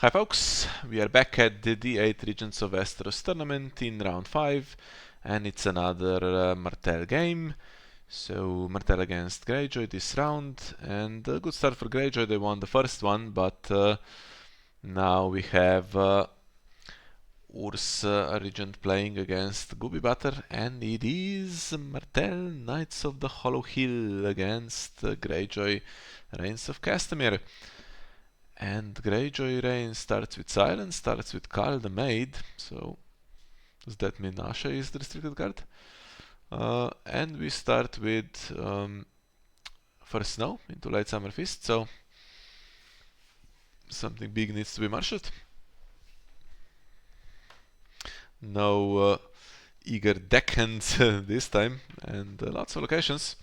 Hi folks, we are back at the D8 Regents of Westeros tournament in round 5, and it's another Martell game. So Martell against Greyjoy this round, and a good start for Greyjoy. They won the first one, but now we have Urs, a regent, playing against GoobieButter, and it is Martell Knights of the Hollow Hill against Greyjoy Reigns of Castamere. And Greyjoy Reign starts with Silence, starts with Carl the Maid, so does that mean Asha is the restricted card? And we start with first Snow into Light Summer Fist, so something big needs to be marshaled. No eager deckhands this time, and lots of locations.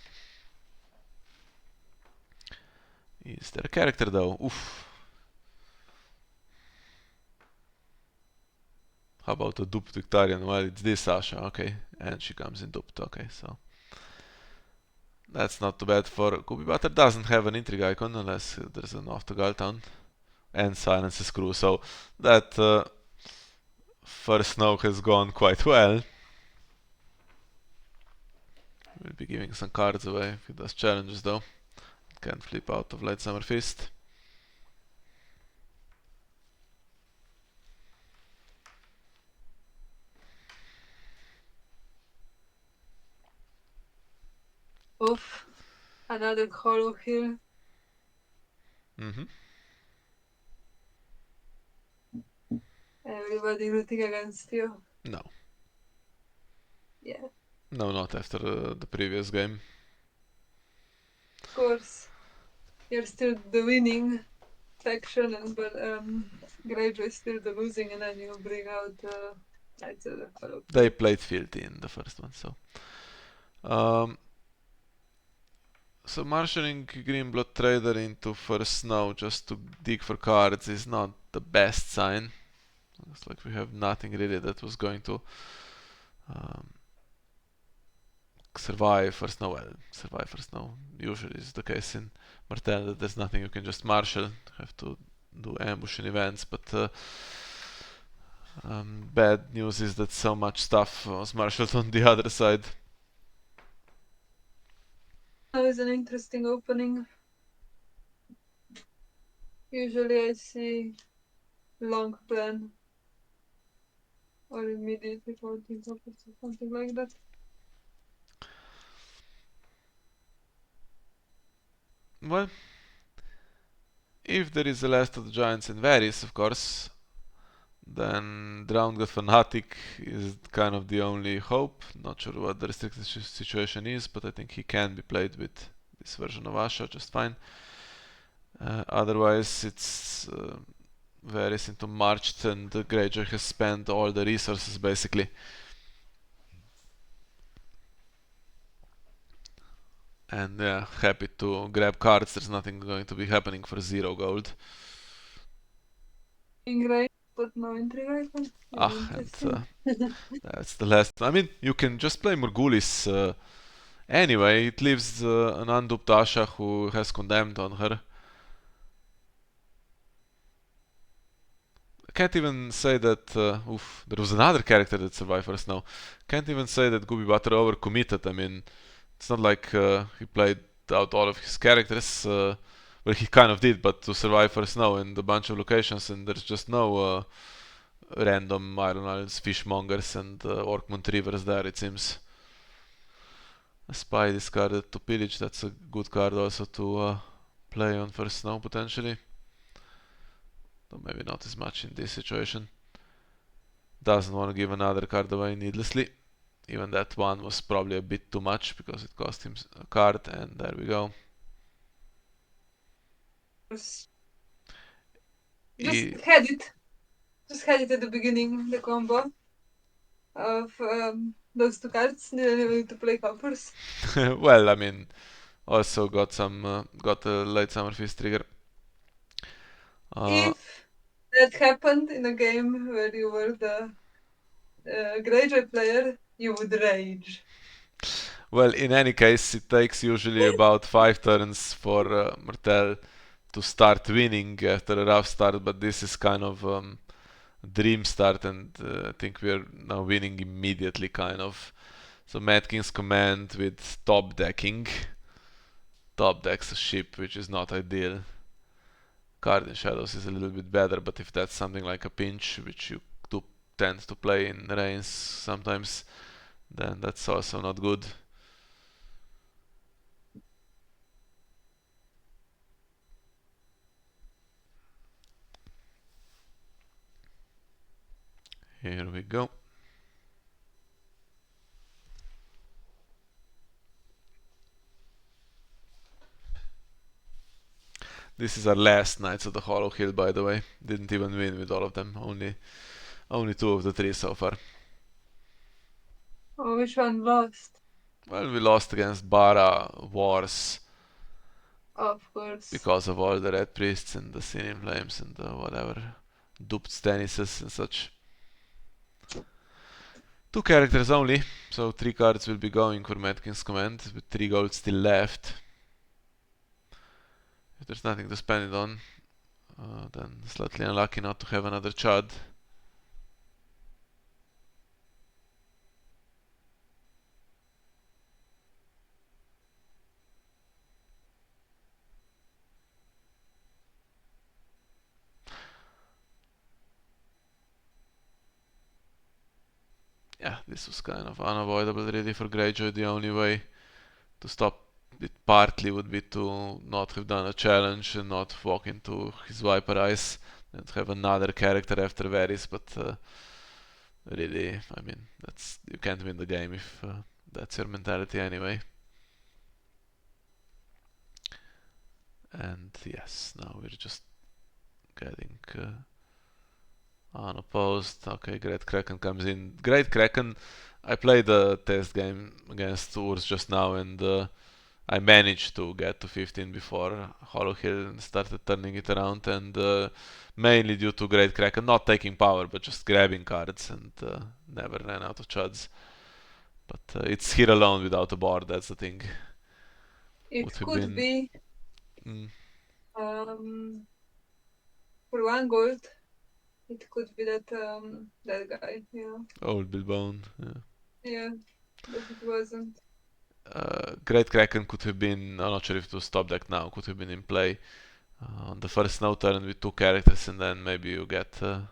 Is there a character though? Oof. How about a duped Victorian? Well, it's this Asha, okay. And she comes in duped, okay, so that's not too bad for GoobieButter. Doesn't have an intrigue icon unless there's an off to Galtown. And silences crew, so that first Snow has gone quite well. We'll be giving some cards away if he does challenges though. Can't flip out of Light Summer Fist. Oof, another Hollow Hill. Everybody rooting against you. No. Yeah. No, not after the previous game. Of course, you're still the winning faction, but Greyjoy is still the losing, and then you bring out Knights of the Hollow Hill. They played filthy in the first one, so. So marshalling Greenblood Trader into first Snow just to dig for cards is not the best sign. Looks like we have nothing really that was going to survive first Snow. Well, survive first Snow usually is the case in Martell, that there's nothing you can just marshal. You have to do ambushing events, but bad news is that so much stuff was marshaled on the other side. That was an interesting opening. Usually I see long plan or immediately floating topics or something like that. Well, if there is the last of the giants in Varys, of course, then Drowned God Fanatic is kind of the only hope. Not sure what the restricted situation is, but I think he can be played with this version of Asha just fine. Otherwise, it's Varys into Marched, and Greyjoy has spent all the resources basically. And yeah, happy to grab cards. There's nothing going to be happening for 0 gold. Intrigue, but no intrigue icon. And that's the last. I mean, you can just play Morgulis anyway. It leaves an unduped Asha who has condemned on her. Can't even say that. Oof, there was another character that survived first now. Can't even say that GoobieButter overcommitted. I mean, it's not like he played out all of his characters. Well, he kind of did, but to survive first now in a bunch of locations, and there's just no random Iron Isles, Fishmongers, and Orkmont Rivers there, it seems. A spy discarded to pillage. That's a good card also to play on first snow potentially. Though maybe not as much in this situation. Doesn't want to give another card away needlessly. Even that one was probably a bit too much because it cost him a card, and there we go. Just had it. Just had it at the beginning, the combo of those two cards. Didn't need to play coppers. Well, I mean, also got a late summer feast trigger. If that happened in a game where you were the Greyjoy player, you would rage. Well, in any case, it takes usually about 5 turns for Martell to start winning after a rough start, but this is kind of dream start, and I think we are now winning immediately, kind of. So Mad King's Command with top decking. Top decks a ship, which is not ideal. Card in Shadows is a little bit better, but if that's something like a pinch, which you do tend to play in Reigns sometimes, then that's also not good. Here we go. This is our last Knights of the Hollow Hill, by the way. Didn't even win with all of them. Only 2 of the 3 so far. Oh, which one lost? Well, we lost against Bara Wars Of course. because of all the Red Priests and the Sin in Flames and the whatever duped Stannises and such. 2 characters only, so 3 cards will be going for Mad King's Command with 3 gold still left. If there's nothing to spend it on, then slightly unlucky not to have another Chud. Yeah, this was kind of unavoidable really for Greyjoy. The only way to stop it partly would be to not have done a challenge and not walk into his Viper Eyes and have another character after Varys, but really, I mean, you can't win the game if that's your mentality anyway. And yes, now we're just getting unopposed. Okay, Great Kraken comes in. Great Kraken, I played a test game against Urs just now, and I managed to get to 15 before Hollow Hill started turning it around, and mainly due to Great Kraken not taking power but just grabbing cards, and never ran out of chuds. But it's here alone without a board, that's the thing. It Would have could been. be Mm, for 1 gold. It could be that that guy, yeah. Old Billbone. Yeah. Yeah, but it wasn't. Great Kraken could have been. I'm not sure if it was top deck now. Could have been in play on the first snow turn with 2 characters, and then maybe you get some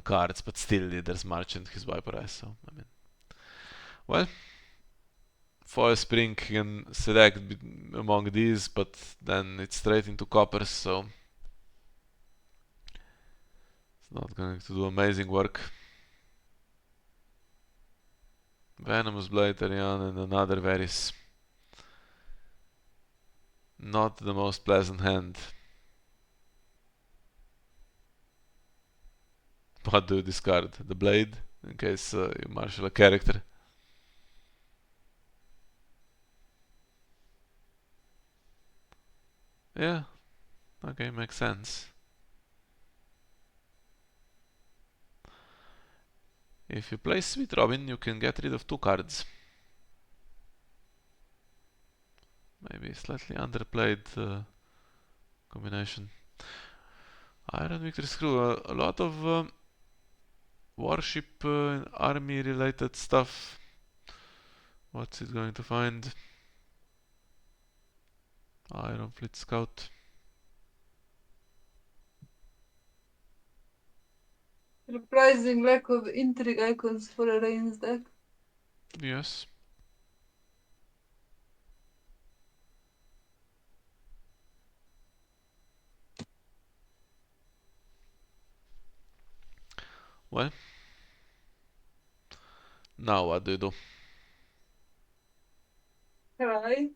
cards. But still, there's Marchant, his Viper Eyes. So I mean, well, Foil Spring can select among these, but then it's straight into coppers, so it's not going to do amazing work. Venomous Blade, Ariane, and another Varys. Not the most pleasant hand. What do you discard? The blade, in case you marshal a character. Yeah, okay, makes sense. If you play Sweet Robin, you can get rid of 2 cards. Maybe slightly underplayed combination. Iron Victory Screw, a lot of warship army related stuff. What's it going to find? Iron Fleet Scout. Surprising lack of intrigue icons for a Reigns deck. Yes. Well, now what do you do? Try.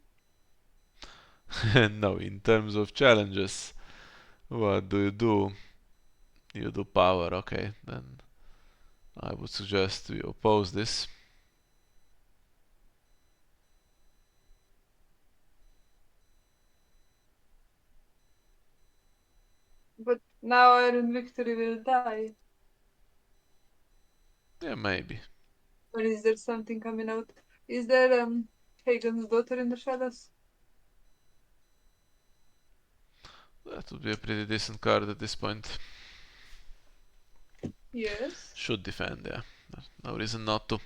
No, in terms of challenges, what do you do? You do power, okay, then I would suggest we oppose this. But now Iron Victory will die. Yeah, maybe. Or is there something coming out? Is there Hagen's daughter in the shadows? That would be a pretty decent card at this point. Yes. Should defend, yeah. No reason not to.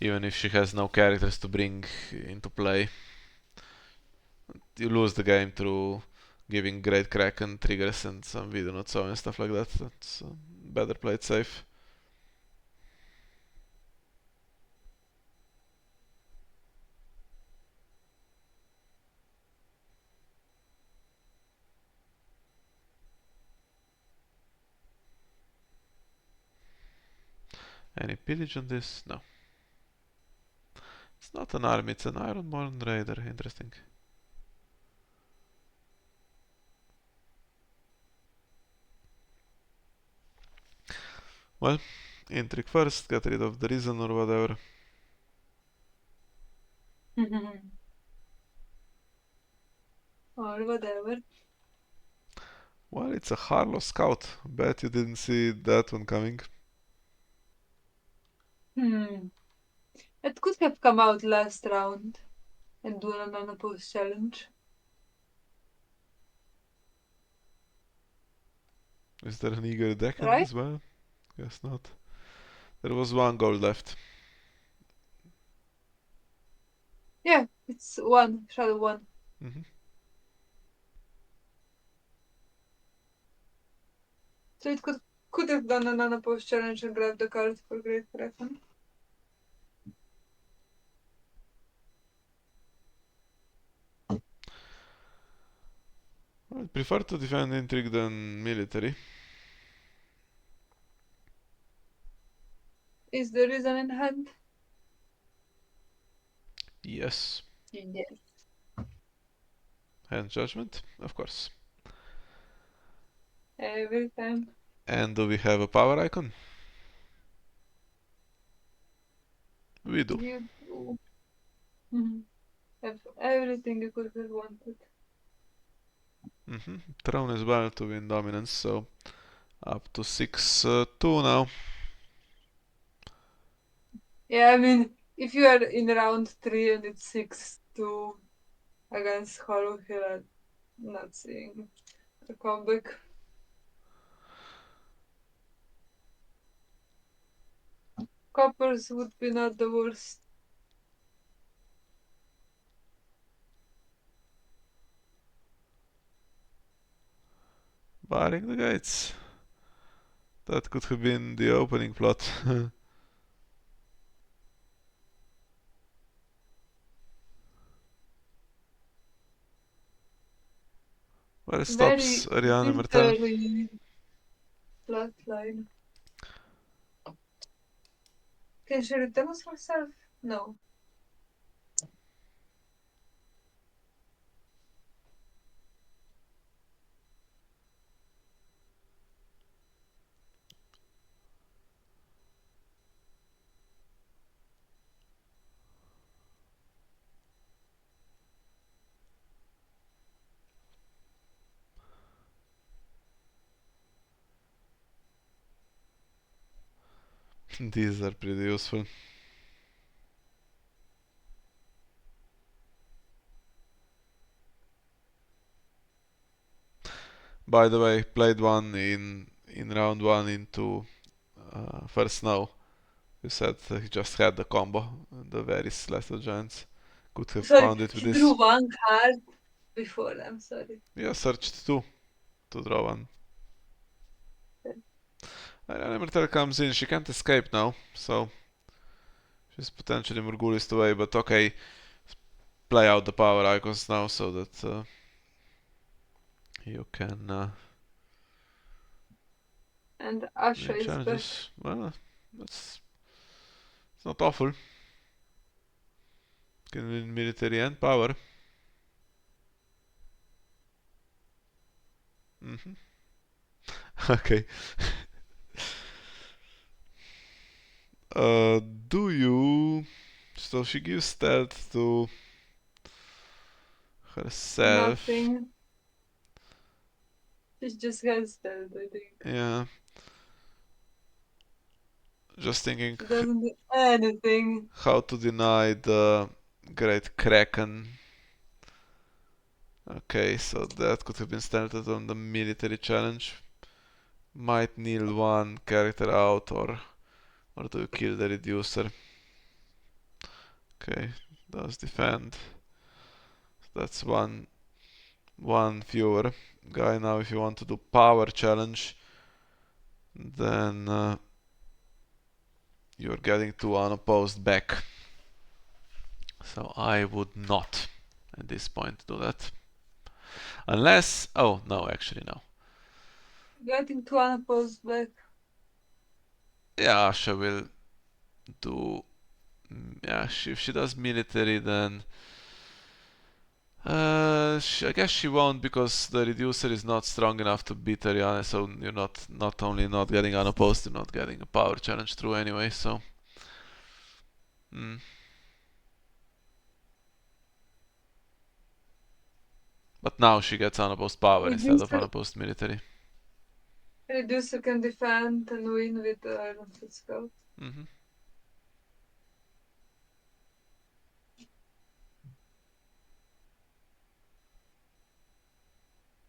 Even if she has no characters to bring into play. You lose the game through giving Great Kraken triggers and some video not so and stuff like that. That's better play it safe. Any pillage on this? No. It's not an army, it's an Ironborn Raider. Interesting. Well, intrigue first, get rid of the reason or whatever. Or whatever. Well, it's a Harlow Scout. Bet you didn't see that one coming. It could have come out last round and do an unopposed challenge. Is there an eager deckhand Right? as well? Guess not. There was 1 gold left. Yeah, it's one, shadow one. Mm-hmm. So it could have done an unopposed challenge and grabbed the card for Great Kraken. I'd prefer to defend intrigue than military. Is the reason in hand? Yes. Yes. Hand judgment, of course. Every time. And do we have a power icon? We do. You do. Have everything you could have wanted. Throne as well to win dominance, so up to 6-2 now. Yeah, I mean, if you are in round 3 and it's 6-2 against Hollow Hill, I'm not seeing a comeback. Coppers would be not the worst. Barring the gates. That could have been the opening plot. Where stops Very Ariane Martell? wintery flatline. Can she redeem herself? No. These are pretty useful. By the way, played one in round 1 into first snow. You said he just had the combo, the very Celestial Giants. Could have Sorry, found it with he drew this. one card before. I'm sorry. Yeah, searched 2 to draw 1. Okay. Ariane Martell comes in, she can't escape now, so she's potentially Morghulis away, but okay, play out the power icons now so that you can And Asha win is back. challenges. Well, it's not awful. Can win military and power. Okay. Do you... So she gives stealth to herself. Nothing. She just has that, I think. Yeah. Just thinking She doesn't do anything. how to deny the Great Kraken. Okay, so that could have been started on the military challenge. Might kneel one character out, or do you kill the reducer? Okay, does defend. That's one fewer guy. Now if you want to do power challenge, then you're getting two unopposed back. So I would not at this point do that. Unless, oh no, actually no. Getting two unopposed back. Yeah, Asha will do, yeah, if she does military, then I guess she won't, because the reducer is not strong enough to beat Ariana, so you're not only not getting unopposed, you're not getting a power challenge through anyway, so mm. But now she gets unopposed power instead of Reducer, unopposed military. reducer can defend and win with the Iron Fist Scout. Mm-hmm.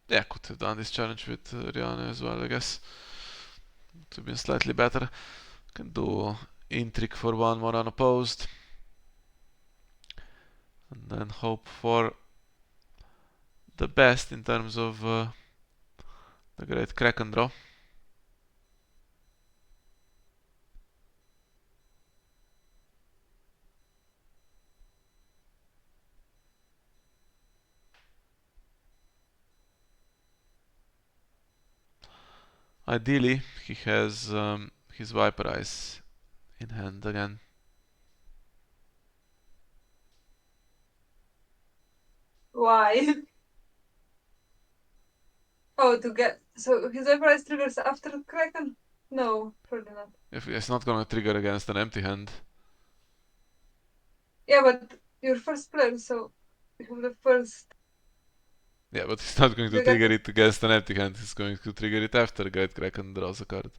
Yeah, could have done this challenge with Rihanna as well, I guess. To be slightly better. Can do intrigue for one more unopposed. And then hope for the best in terms of the great Kraken draw. Ideally, he has his Viper Eyes in hand again. Why? Oh, to get so his Viper triggers after Kraken? No, probably not. If it's not gonna trigger against an empty hand. Yeah, but you're first player, so you have the first. Yeah, but he's not going to You get trigger it against an empty hand. He's going to trigger it after Great Kraken draws a card.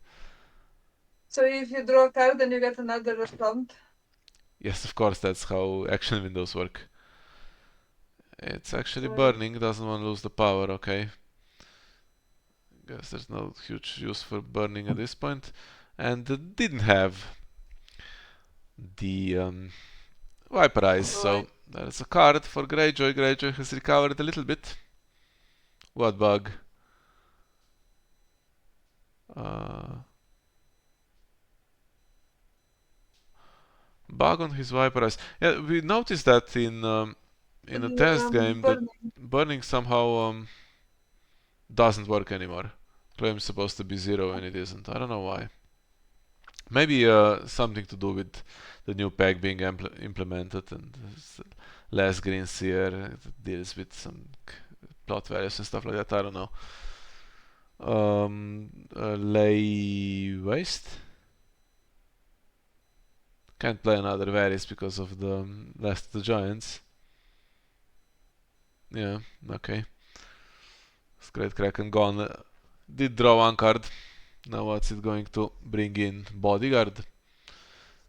so if you draw a card, then you get another round. Yes, of course, that's how action windows work. It's actually Right. burning, doesn't want to lose the power, okay. Guess there's no huge use for burning at this point. And didn't have the Viper Eyes, so Right. there's a card for Greyjoy. Greyjoy has recovered a little bit. What bug? Bug on his Viper Eyes. Yeah, we noticed that in a test game that Burning. burning somehow doesn't work anymore. Claims supposed to be 0 and it isn't. I don't know why. Maybe something to do with the new pack being implemented and less green seer. It deals with some plot values and stuff like that. I don't know. Lay waste. Can't play another Varys because of the Last of the Giants. Yeah, okay. Great Kraken gone. Did draw one card. Now what's it going to bring in? Bodyguard?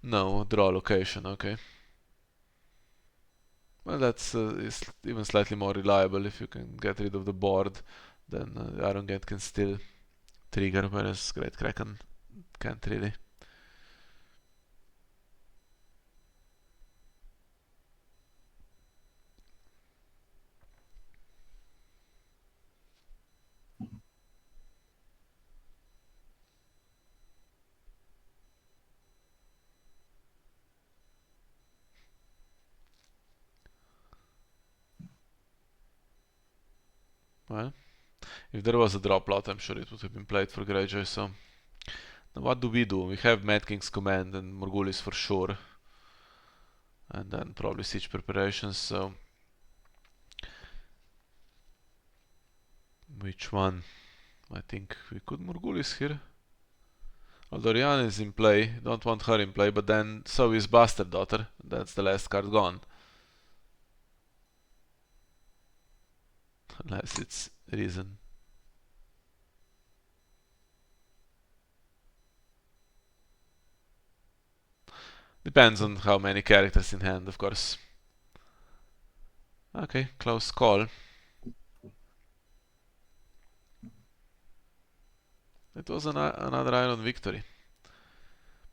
No, draw location, okay. Well, that's is even slightly more reliable. If you can get rid of the board, then Iron Gate can still trigger, whereas Great Kraken can't really. Well, if there was a drop lot, I'm sure it would have been played for Greyjoy, so... Now what do? We have Mad King's Command and Morgulis for sure. And then probably Siege Preparations, so... Which one? I think we could Morgulis here. Although Rihanna is in play, don't want her in play, but then so is Bastard Daughter. That's the last card gone. Unless it's Reason. Depends on how many characters in hand, of course. Okay, close call. It was another Iron Victory.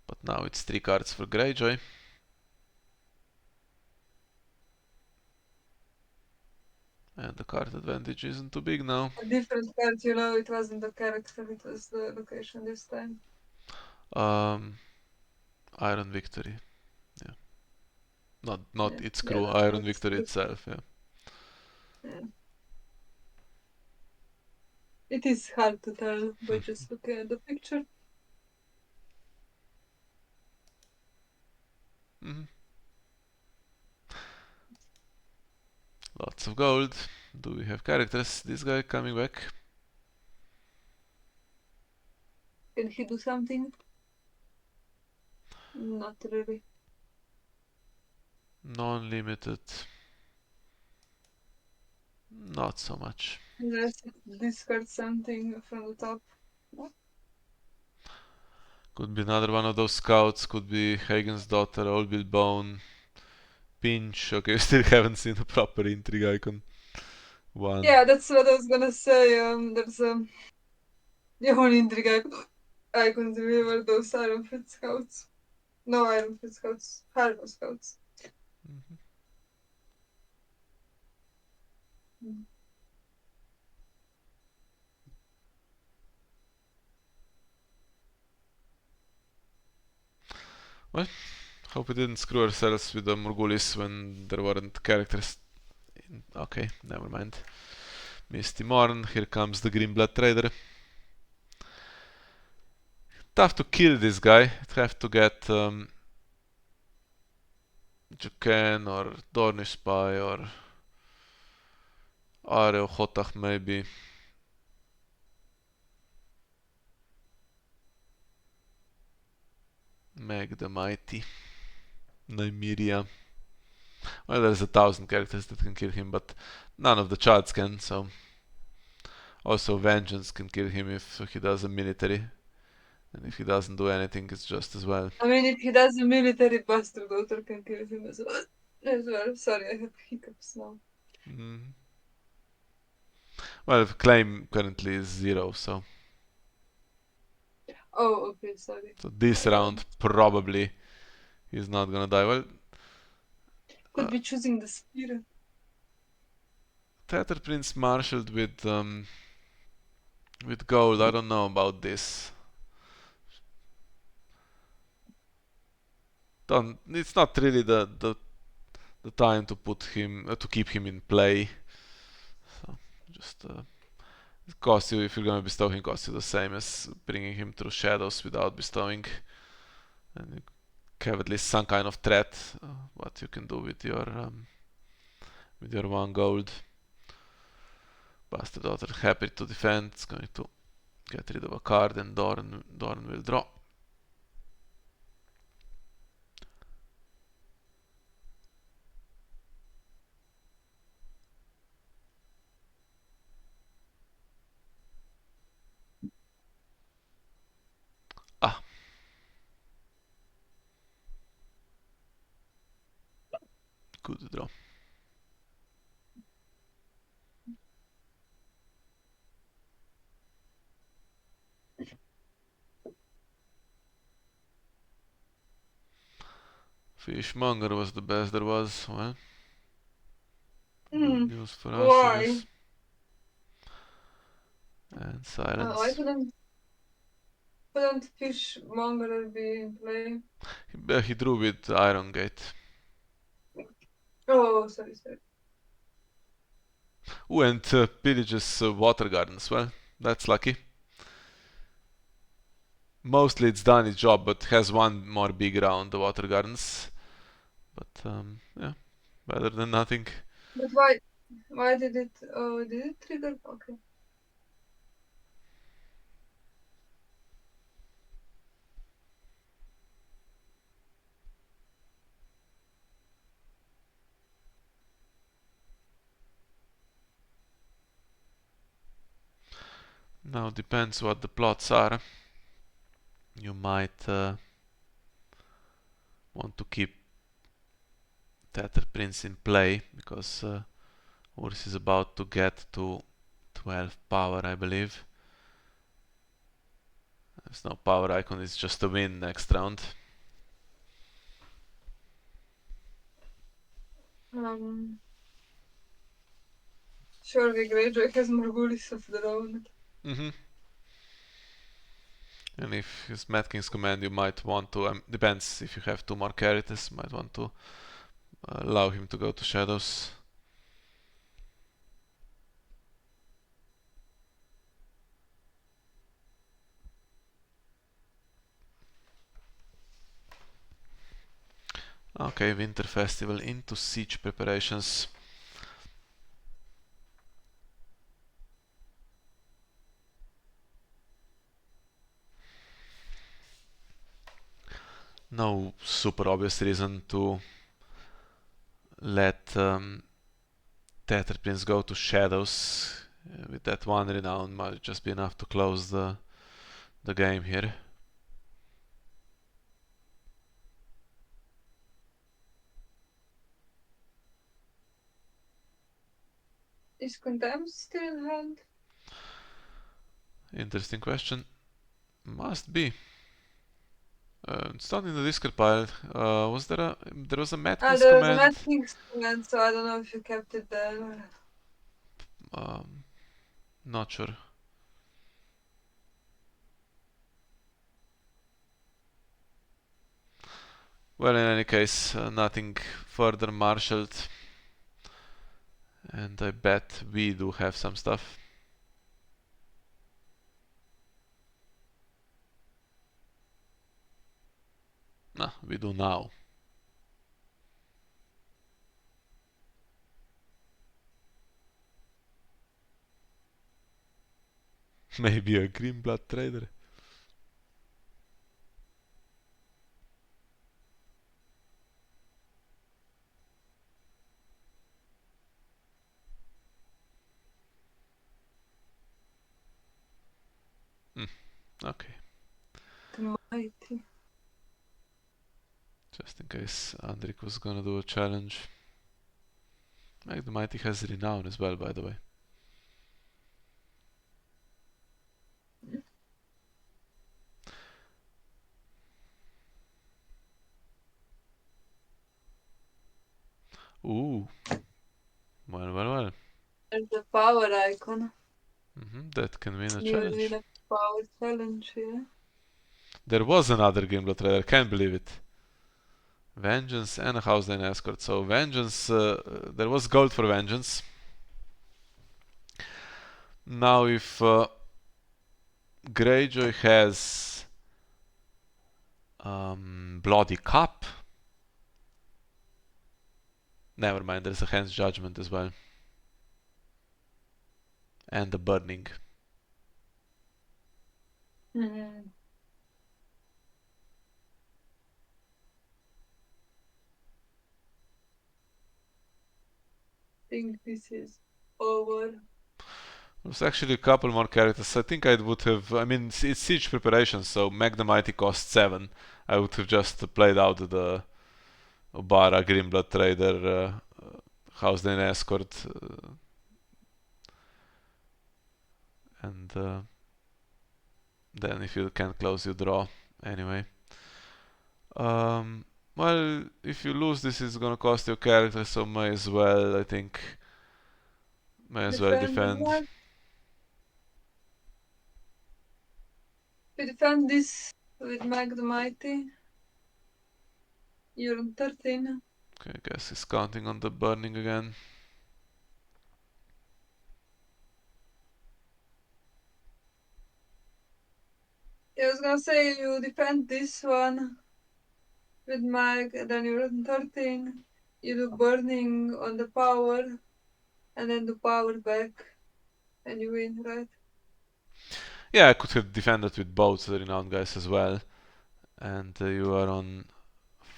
But now it's 3 cards for Greyjoy. And the card advantage isn't too big now. A different card, you know, it wasn't the character, it was the location this time. Iron Victory. Yeah. Not Yeah, its yeah, crew, that's Iron what's Victory good. itself, yeah. Yeah. It is hard to tell by just looking at the picture. Mhm. Lots of gold. Do we have characters? This guy coming back. Can he do something? Not really. Non-limited. Not so much. Unless it discard something from the top. Could be another one of those scouts. Could be Hagen's daughter, Old Bill Bone, Pinch. Okay, we still haven't seen a proper intrigue icon. One. Yeah, that's what I was gonna say. There's the only intrigue icons really were those Iron Fist Scouts. No Iron Fist Scouts, Harrow Scouts. Mhm. Mm. Hope we didn't screw ourselves with the Morgulis when there weren't characters. Okay, never mind. Misty Morn, here comes the Green Blood Trader. Tough to kill this guy. I'd have to get Juken or Dornish Spy or Areo Hotach maybe. Meg the Mighty. Nymeria. Well, there's 1,000 characters that can kill him, but none of the Chads can, so. Also, Vengeance can kill him if he does a military. And if he doesn't do anything, it's just as well. I mean, if he does a military, Bastard Daughter can kill him as well. As well. Sorry, I have hiccups now. Mm. Well, claim currently is 0, so. Oh, okay, sorry. So this My bad. round probably he's not gonna die. Well, Could be choosing the spear. Tether Prince marshaled with gold. I don't know about this. It's not really the time to put him to keep him in play. So just it costs you if you're gonna bestow him, costs you the same as bringing him through shadows without bestowing, and you have at least some kind of threat. What you can do with your 1 gold. Bastard Daughter happy to defend. It's going to get rid of a card, and Dorn will draw. Ah, good draw. Fishmonger was the best there was. Well, good news for us, I Why? guess. And Why silence. couldn't Fishmonger be in play? He drew with Iron Gate. Oh, sorry, sorry. Ooh, and pillages Water Gardens. Well, that's lucky. Mostly it's done its job, but has one more big round, the Water Gardens. But yeah, better than nothing. But why? Why did it? Oh, did it trigger? Okay. Now depends what the plots are. You might want to keep Tether Prince in play because Urs is about to get to 12 power, I believe. There's no power icon, it's just a win next round. Surely Greyjoy has more bullies of their own. Mm-hmm. And if his Mad King's command, you might want to, depends, if you have 2 more characters, you might want to allow him to go to shadows. Okay, Winter Festival into siege preparations. No super obvious reason to let Tether Prince go to shadows. With that 1 renown might just be enough to close the game here. Is Condemned still in hand? Interesting question. Must be. It's not in the discard pile. There was a Mad King's There was a command? Mad King's command, so I don't know if you kept it there. Not sure. Well, in any case, nothing further marshaled. And I bet we do have some stuff. Nah, we do now. Maybe a green blood trader. Okay. The Mighty. Just in case Andrik was gonna do a challenge. Like the Mighty has renown as well, by the way. Ooh. Well. There's the power icon. That can win a You challenge. need a power challenge, yeah. There was another green blood trader, can't believe it. Vengeance and a House Lane Escort. So Vengeance, there was gold for Vengeance. Now if Greyjoy has Bloody Cup, never mind, there's a Hand's Judgment as well. And the Burning. Mm-hmm. I think this is over. There's actually a couple more characters. I think I would have. I mean, it's siege preparation, so Meg the Mighty costs 7. I would have just played out the Obara, Greenblood Trader, House Lane Escort, and then if you can close, you draw. Anyway. Well, if you lose, this is gonna cost your character, so may as well, I think. May as well defend. What? We defend this with Mag the Mighty. You're on 13. Okay, I guess he's counting on the burning again. I was gonna say you defend this one with Mag, and then you're on 13. You do burning on the power, and then do power back, and you win, right? Yeah, I could have defended with both the renowned guys as well. And you are on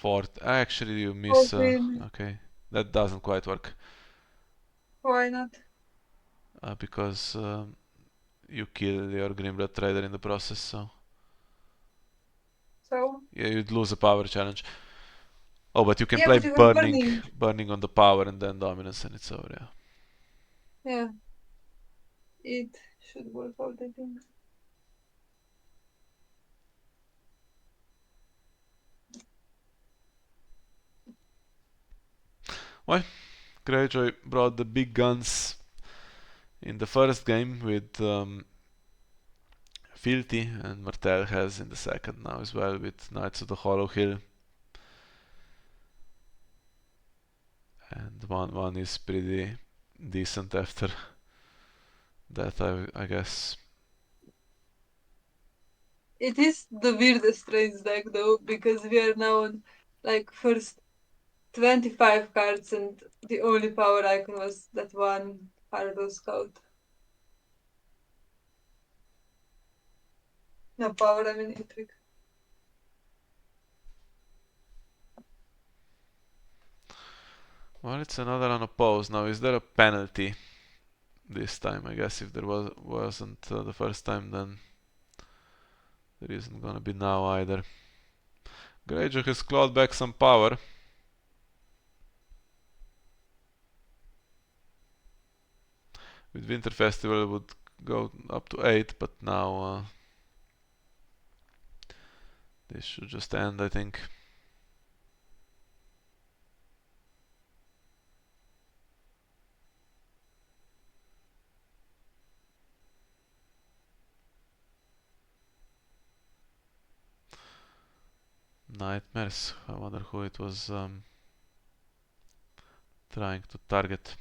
4th. Actually, you miss. 14. Okay, that doesn't quite work. Why not? Because you kill your Greenblood Trader in the process, so. So? Yeah, you'd lose a power challenge. Oh, but you can Yeah, play but you have burning on the power and then dominance, and it's over, yeah. Yeah. It should work out, I think. Well, Greyjoy brought the big guns in the first game with Filthy, and Martell has in the second now as well with Knights of the Hollow Hill. And 1-1 is pretty decent after that, I guess. It is the weirdest range deck though, because we are now on like first 25 cards and the only power icon was that one Harrow Scout. No power, I mean intrigue. Well, it's another unopposed. Now, is there a penalty this time? I guess if there wasn't the first time, then there isn't gonna be now either. Greyjoy has clawed back some power. With Winter Festival it would go up to 8, but now this should just end, I think. Nightmares. I wonder who it was trying to target.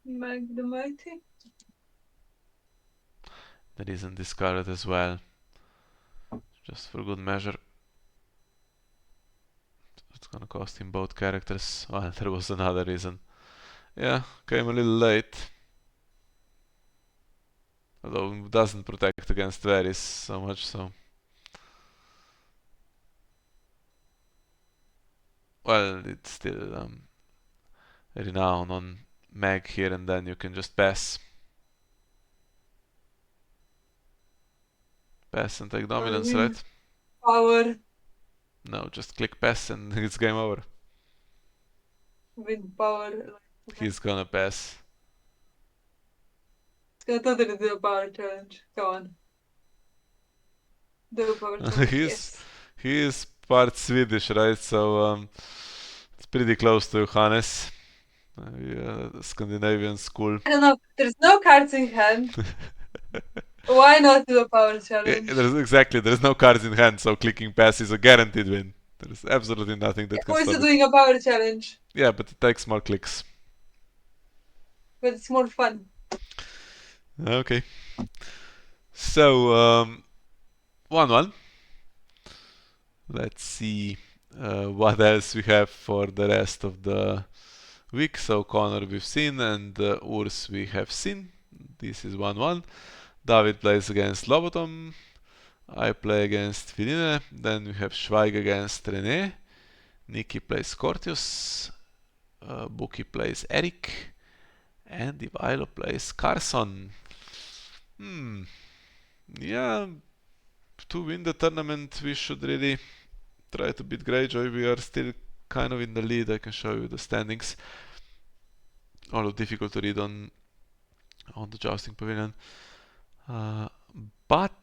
Mag the Mighty. That isn't discarded as well, just for good measure. It's gonna cost him both characters. Well, there was another reason. Yeah, came a little late. Although it doesn't protect against Varys so much, so. Well, it's still renown on Mag here, and then you can just pass. Pass and take dominance, right? Power. No, just click pass and it's game over. With power. He's gonna pass. It's gonna totally do a power challenge. Go on. Do a power challenge. Yes. He is part Swedish, right? So it's pretty close to Johannes. Yeah, Scandinavian school. I don't know. There's no cards in hand. Why not do a power challenge? There's no cards in hand, so clicking pass is a guaranteed win. There's absolutely nothing that can Also stop it. doing a power challenge. Yeah, but it takes more clicks. But it's more fun. Okay. So 1-1. Let's see what else we have for the rest of the week. So Connor we've seen, and Urs we have seen. This is 1-1. David plays against Lobotom. I play against Filine. Then we have Schweig against René. Nikki plays Cortius. Buki plays Eric. And Ivailo plays Carson. Yeah, to win the tournament we should really try to beat Greyjoy. We are still kind of in the lead. I can show you the standings. Although difficult to read on the Jousting Pavilion. But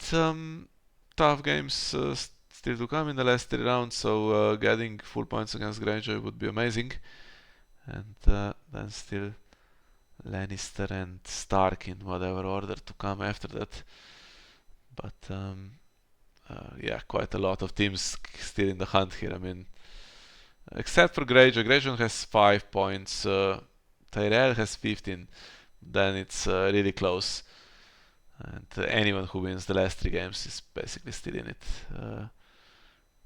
tough games still to come in the last 3 rounds, so getting full points against Greyjoy would be amazing. And then still Lannister and Stark in whatever order to come after that. But yeah, quite a lot of teams still in the hunt here. I mean, except for Greyjoy. Greyjoy has 5 points. Tyrell has 15. Then it's really close. And anyone who wins the last 3 games is basically still in it.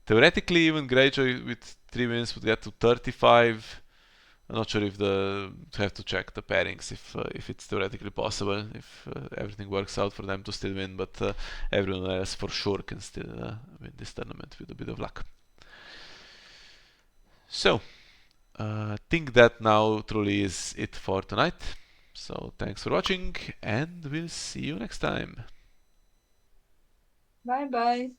Theoretically, even Greyjoy with 3 wins would get to 35. I'm not sure if have to check the pairings if it's theoretically possible, if everything works out for them to still win, but everyone else for sure can still win this tournament with a bit of luck. So, I think that now truly is it for tonight. So thanks for watching, and we'll see you next time. Bye bye.